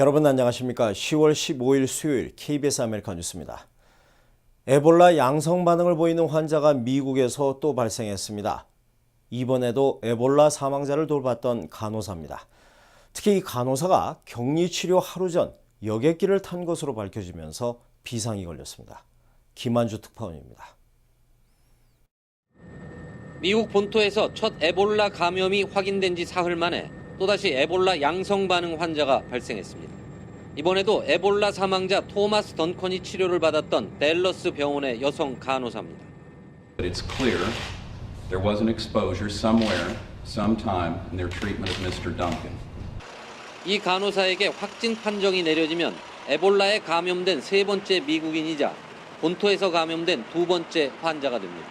여러분 안녕하십니까? 10월 15일 수요일 KBS 아메리카 뉴스입니다. 에볼라 양성 반응을 보이는 환자가 미국에서 또 발생했습니다. 이번에도 에볼라 사망자를 돌봤던 간호사입니다. 특히 이 간호사가 격리치료 하루 전 여객기를 탄 것으로 밝혀지면서 비상이 걸렸습니다. 김한주 특파원입니다. 미국 본토에서 첫 에볼라 감염이 확인된 지 사흘 만에 또다시 에볼라 양성 반응 환자가 발생했습니다. 이번에도 에볼라 사망자 토마스 던컨이 치료를 받았던 댈러스 병원의 여성 간호사입니다. It's clear there was an exposure somewhere, sometime in their treatment of Mr. Duncan. 이 간호사에게 확진 판정이 내려지면 에볼라에 감염된 세 번째 미국인이자 본토에서 감염된 두 번째 환자가 됩니다.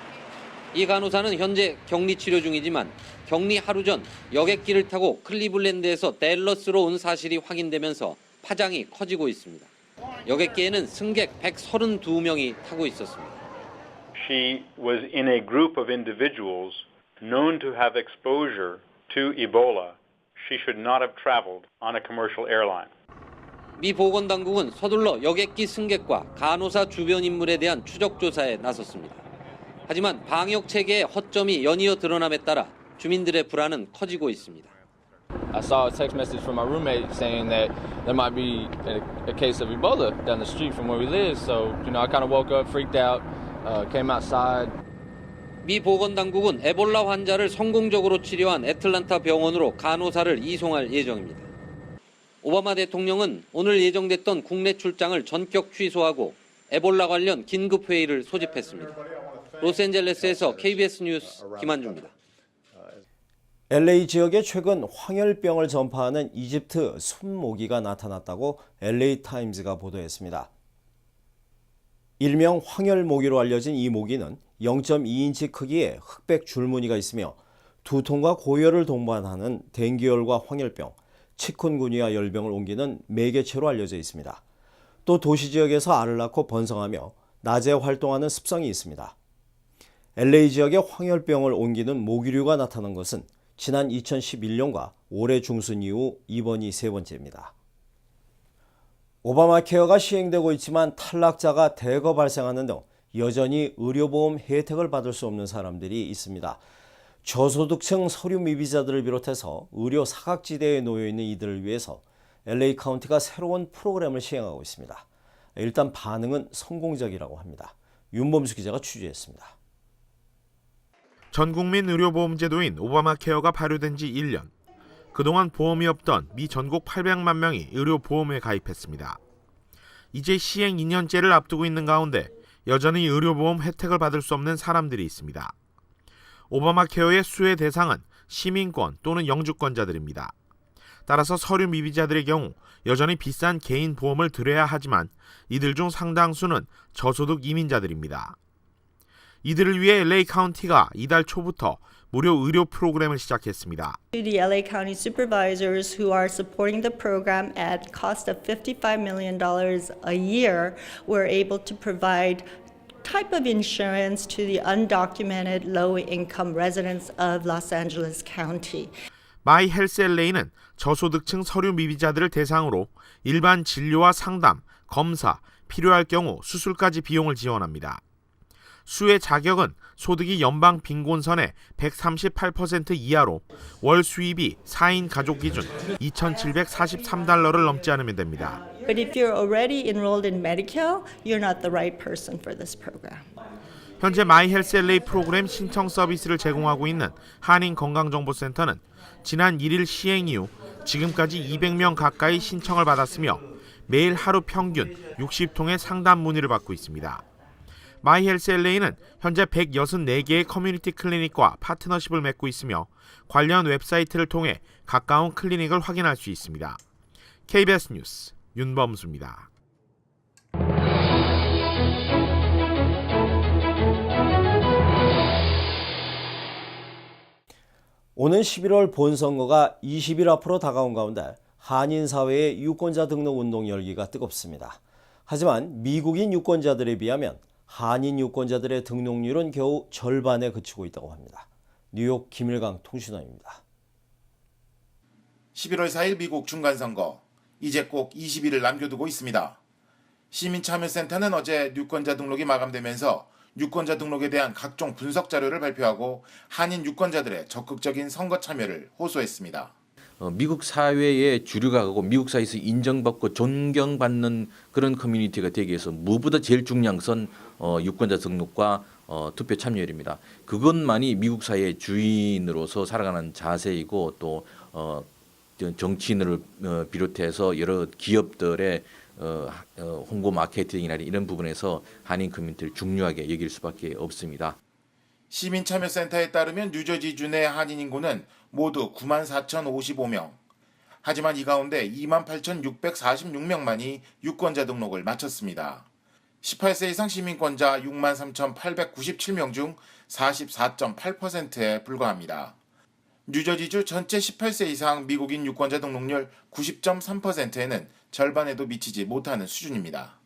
이 간호사는 현재 격리 치료 중이지만 격리 하루 전 여객기를 타고 클리블랜드에서 댈러스로 온 사실이 확인되면서 파장이 커지고 있습니다. 여객기에는 승객 132명이 타고 있었습니다. She was in a group of individuals known to have exposure to Ebola. She should not have traveled on a commercial airline. 미 보건당국은 서둘러 여객기 승객과 간호사 주변 인물에 대한 추적 조사에 나섰습니다. 하지만 방역 체계의 허점이 연이어 드러남에 따라 주민들의 불안은 커지고 있습니다. I saw a text message from my roommate saying that there might be a case of Ebola down the street from where we live. So, I kind of woke up, freaked out, came outside. 미 보건당국은 에볼라 환자를 성공적으로 치료한 애틀란타 병원으로 간호사를 이송할 예정입니다. 오바마 대통령은 오늘 예정됐던 국내 출장을 전격 취소하고 에볼라 관련 긴급회의를 소집했습니다. 로스앤젤레스에서 KBS 뉴스 김한주입니다. LA 지역에 최근 황열병을 전파하는 이집트 순모기가 나타났다고 LA 타임즈가 보도했습니다. 일명 황열모기로 알려진 이 모기는 0.2인치 크기의 흑백 줄무늬가 있으며 두통과 고열을 동반하는 댕기열과 황열병, 치쿤구니아 열병을 옮기는 매개체로 알려져 있습니다. 또 도시 지역에서 알을 낳고 번성하며 낮에 활동하는 습성이 있습니다. LA 지역에 황열병을 옮기는 모기류가 나타난 것은 지난 2011년과 올해 중순 이후 이번이 세 번째입니다. 오바마 케어가 시행되고 있지만 탈락자가 대거 발생하는 등 여전히 의료보험 혜택을 받을 수 없는 사람들이 있습니다. 저소득층 서류 미비자들을 비롯해서 의료 사각지대에 놓여 있는 이들을 위해서 LA 카운티가 새로운 프로그램을 시행하고 있습니다. 일단 반응은 성공적이라고 합니다. 윤범수 기자가 취재했습니다. 전국민 의료보험제도인 오바마 케어가 발효된 지 1년. 그동안 보험이 없던 미 전국 800만 명이 의료보험에 가입했습니다. 이제 시행 2년째를 앞두고 있는 가운데 여전히 의료보험 혜택을 받을 수 없는 사람들이 있습니다. 오바마 케어의 수혜 대상은 시민권 또는 영주권자들입니다. 따라서 서류 미비자들의 경우 여전히 비싼 개인 보험을 들여야 하지만 이들 중 상당수는 저소득 이민자들입니다. 이들을 위해 LA 카운티가 이달 초부터 무료 의료 프로그램을 시작했습니다. The LA County supervisors who are supporting the program at cost of $55 million a year were able to provide type of insurance to the undocumented low-income residents of Los Angeles County. 마이 헬스 LA는 저소득층 서류 미비자들을 대상으로 일반 진료와 상담, 검사, 필요할 경우 수술까지 비용을 지원합니다. 수혜 자격은 소득이 연방 빈곤선의 138% 이하로 월 수입이 4인 가족 기준 $2,743를 넘지 않으면 됩니다. But if you're already enrolled in Medicare, you're not the right person for this program. 현재 마이 헬스 LA 프로그램 신청 서비스를 제공하고 있는 한인건강정보센터는 지난 1일 시행 이후 지금까지 200명 가까이 신청을 받았으며 매일 하루 평균 60통의 상담 문의를 받고 있습니다. 마이 헬스 LA는 현재 164개의 커뮤니티 클리닉과 파트너십을 맺고 있으며 관련 웹사이트를 통해 가까운 클리닉을 확인할 수 있습니다. KBS 뉴스 윤범수입니다. 오는 11월 본선거가 20일 앞으로 다가온 가운데 한인사회의 유권자 등록 운동 열기가 뜨겁습니다. 하지만 미국인 유권자들에 비하면 한인 유권자들의 등록률은 겨우 절반에 그치고 있다고 합니다. 뉴욕 김일강 통신원입니다. 11월 4일 미국 중간선거. 이제 꼭 20일을 남겨두고 있습니다. 시민참여센터는 어제 유권자 등록이 마감되면서 유권자 등록에 대한 각종 분석 자료를 발표하고 한인 유권자들의 적극적인 선거 참여를 호소했습니다. 미국 사회의 주류가 가고 미국 사회에서 인정받고 존경받는 그런 커뮤니티가 되기 위해서 무엇보다 제일 중요한 것은 유권자 등록과 투표 참여율입니다. 그것만이 미국 사회의 주인으로서 살아가는 자세이고 또 정치인을 비롯해서 여러 기업들의 홍보 마케팅이나 이런 부분에서 한인 커뮤니티를 중요하게 여길 수밖에 없습니다. 시민참여센터에 따르면 뉴저지주 내 한인 인구는 모두 94,055명. 하지만 이 가운데 28,646명만이 유권자 등록을 마쳤습니다. 18세 이상 시민권자 63,897명 중 44.8%에 불과합니다. 뉴저지주 전체 18세 이상 미국인 유권자 등록률 90.3%에는 절반에도 미치지 못하는 수준입니다.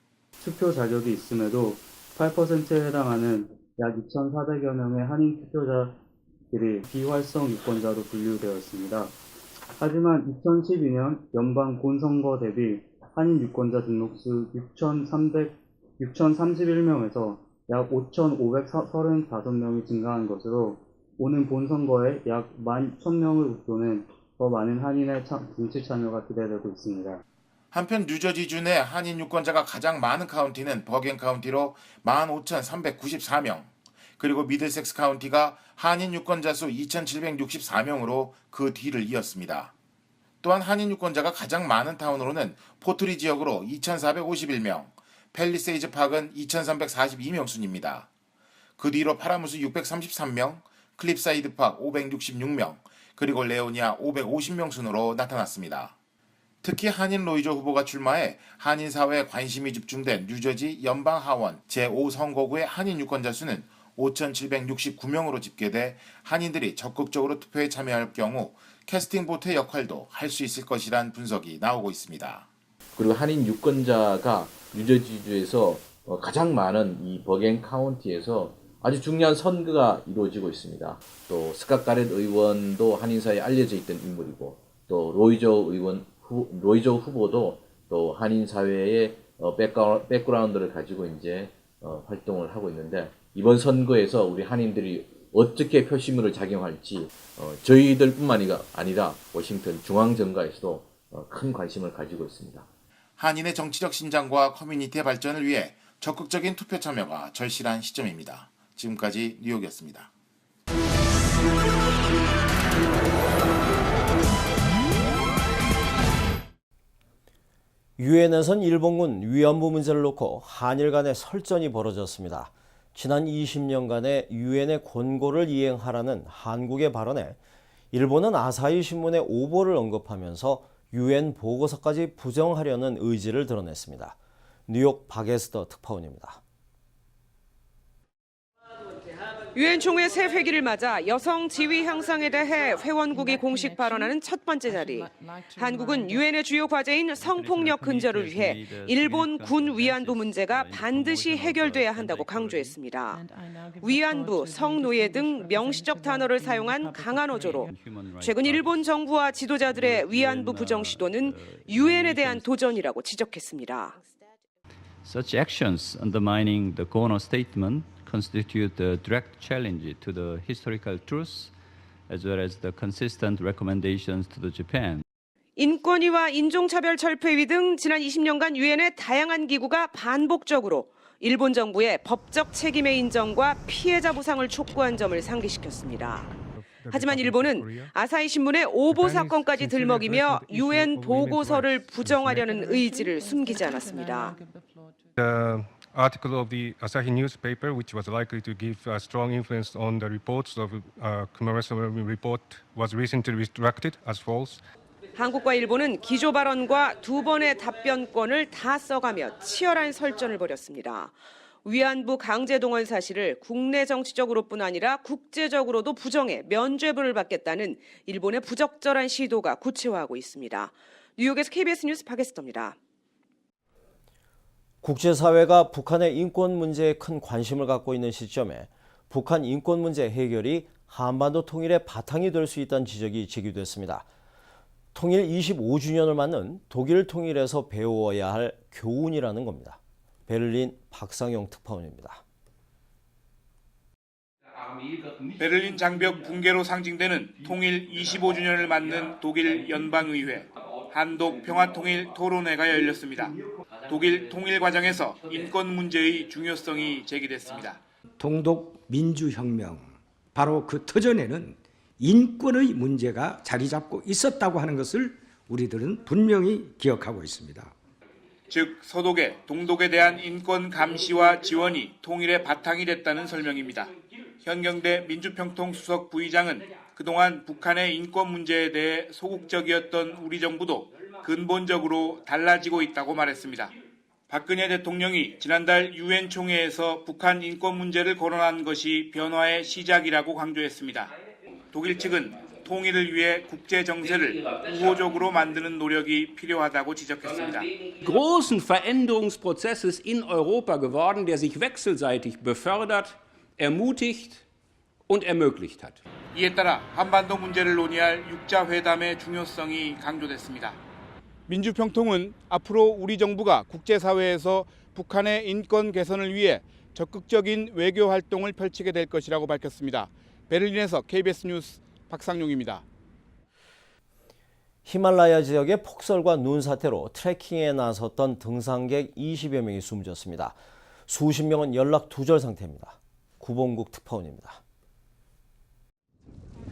투표 자격이 있음에도 8%에 해당하는 약 2,400여 명의 한인 투표자들이 비활성 유권자로 분류되어 있습니다. 하지만 2012년 연방 본선거 대비 한인 유권자 등록수 6,031명에서 약 5,535명이 증가한 것으로 오는 본선거에 약 11,000명을 웃도는 더 많은 한인의 정치 참여가 기대되고 있습니다. 한편 뉴저지주 내 한인 유권자가 가장 많은 카운티는 버겐 카운티로 15,394명, 그리고 미들섹스 카운티가 한인 유권자 수 2,764명으로 그 뒤를 이었습니다. 또한 한인 유권자가 가장 많은 타운으로는 포트리 지역으로 2,451명, 팰리세이즈 팍은 2,342명 순입니다. 그 뒤로 파라무스 633명, 클립사이드 팍 566명, 그리고 레오니아 550명 순으로 나타났습니다. 특히 한인 로이저 후보가 출마해 한인 사회에 관심이 집중된 뉴저지 연방 하원 제5선거구의 한인 유권자 수는 5,769명으로 집계돼 한인들이 적극적으로 투표에 참여할 경우 캐스팅 보트의 역할도 할 수 있을 것이란 분석이 나오고 있습니다. 그리고 한인 유권자가 뉴저지주에서 가장 많은 이 버겐 카운티에서 아주 중요한 선거가 이루어지고 있습니다. 또 스캇 가렛 의원도 한인사회에 알려져 있던 인물이고 또 로이저 후보도 또 한인사회의 백그라운드를 가지고 이제 활동을 하고 있는데 이번 선거에서 우리 한인들이 어떻게 표심을 작용할지 저희들뿐만이 아니라 워싱턴 중앙정가에서도 큰 관심을 가지고 있습니다. 한인의 정치적 신장과 커뮤니티의 발전을 위해 적극적인 투표 참여가 절실한 시점입니다. 지금까지 뉴욕이었습니다. 유엔에선 일본군 위안부 문제를 놓고 한일 간의 설전이 벌어졌습니다. 지난 20년간의 유엔의 권고를 이행하라는 한국의 발언에 일본은 아사히 신문의 오보를 언급하면서 유엔 보고서까지 부정하려는 의지를 드러냈습니다. 뉴욕 박에스더 특파원입니다. 유엔 총회 새 회기를 맞아 여성 지위 향상에 대해 회원국이 공식 발언하는 첫 번째 자리. 한국은 유엔의 주요 과제인 성폭력 근절을 위해 일본 군 위안부 문제가 반드시 해결돼야 한다고 강조했습니다. 위안부, 성노예 등 명시적 단어를 사용한 강한 어조로 최근 일본 정부와 지도자들의 위안부 부정 시도는 유엔에 대한 도전이라고 지적했습니다. Such actions undermining the Kono statement constitute a direct challenge to the historical truth as well as the consistent recommendations to the Japan. 인권위와 인종차별 철폐위 등 지난 20년간 유엔의 다양한 기구가 반복적으로 일본 정부의 법적 책임의 인정과 피해자 보상을 촉구한 점을 상기시켰습니다. 하지만 일본은 아사히 신문의 오보 사건까지 들먹이며 유엔 보고서를 부정하려는 의지를 숨기지 않았습니다. Article of the Asahi newspaper, which was likely to give a strong influence on the reports of commemorative report, was recently retracted as false. 한국과 일본은 기조 발언과 두 번의 답변권을 다 써가며 치열한 설전을 벌였습니다. 위안부 강제 동원 사실을 국내 정치적으로뿐 아니라 국제적으로도 부정해 면죄부를 받겠다는 일본의 부적절한 시도가 구체화하고 있습니다. 뉴욕에서 KBS 뉴스 박에스더입니다. 국제사회가 북한의 인권 문제에 큰 관심을 갖고 있는 시점에 북한 인권 문제 해결이 한반도 통일의 바탕이 될 수 있다는 지적이 제기됐습니다. 통일 25주년을 맞는 독일 통일에서 배워야 할 교훈이라는 겁니다. 베를린 박상용 특파원입니다. 베를린 장벽 붕괴로 상징되는 통일 25주년을 맞는 독일 연방의회 한독 평화통일 토론회가 열렸습니다. 독일 통일 과정에서 인권 문제의 중요성이 제기됐습니다. 동독 민주혁명, 바로 그 터전에는 인권의 문제가 자리 잡고 있었다고 하는 것을 우리들은 분명히 기억하고 있습니다. 즉 서독의 동독에 대한 인권 감시와 지원이 통일의 바탕이 됐다는 설명입니다. 현경대 민주평통수석 부의장은 그동안 북한의 인권 문제에 대해 소극적이었던 우리 정부도 근본적으로 달라지고 있다고 말했습니다. 박근혜 대통령이 지난달 유엔 총회에서 북한 인권 문제를 거론한 것이 변화의 시작이라고 강조했습니다. 독일 측은 통일을 위해 국제 정세를 우호적으로 만드는 노력이 필요하다고 지적했습니다. Großen Veränderungsprozesses in Europa geworden, der sich wechselseitig befördert, ermutigt und ermöglicht hat. 이에 따라 한반도 문제를 논의할 육자회담의 중요성이 강조됐습니다. 민주평통은 앞으로 우리 정부가 국제사회에서 북한의 인권 개선을 위해 적극적인 외교 활동을 펼치게 될 것이라고 밝혔습니다. 베를린에서 KBS 뉴스 박상용입니다. 히말라야 지역의 폭설과 눈 사태로 트레킹에 나섰던 등산객 20여 명이 숨졌습니다. 수십 명은 연락 두절 상태입니다. 구봉국 특파원입니다.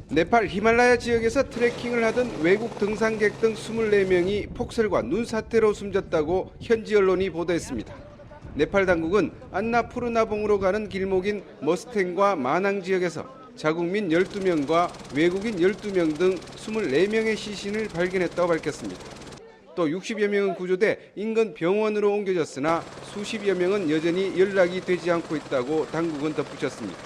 네팔 히말라야 지역에서 트레킹을 하던 외국 등산객 등 24명이 폭설과 눈 사태로 숨졌다고 현지 언론이 보도했습니다. 네팔 당국은 안나푸르나봉으로 가는 길목인 머스탱과 마낭 지역에서 자국민 12명과 외국인 12명 등 24명의 시신을 발견했다고 밝혔습니다. 또 60여 명은 구조돼 인근 병원으로 옮겨졌으나 수십여 명은 여전히 연락이 되지 않고 있다고 당국은 덧붙였습니다.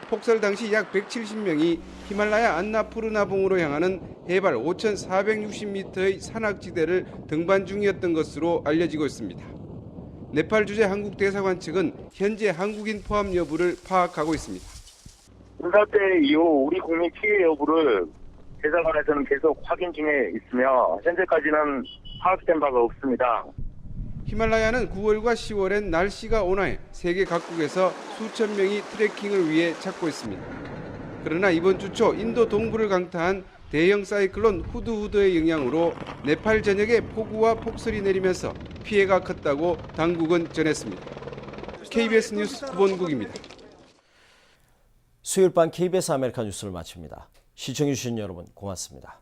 폭설 당시 약 170명이 히말라야 안나푸르나봉으로 향하는 해발 5,460m의 산악지대를 등반 중이었던 것으로 알려지고 있습니다. 네팔 주재 한국 대사관 측은 현재 한국인 포함 여부를 파악하고 있습니다. 눈사태 이후 우리 국민 피해 여부를 대사관에서는 계속 확인 중에 있으며 현재까지는 파악된 바가 없습니다. 히말라야는 9월과 10월엔 날씨가 온화해 세계 각국에서 수천 명이 트레킹을 위해 찾고 있습니다. 그러나 이번 주 초 인도 동부를 강타한 대형 사이클론 후드후드의 영향으로 네팔 전역에 폭우와 폭설이 내리면서 피해가 컸다고 당국은 전했습니다. KBS 뉴스 구본국입니다. 수요일 밤 KBS 아메리카 뉴스를 마칩니다. 시청해주신 여러분 고맙습니다.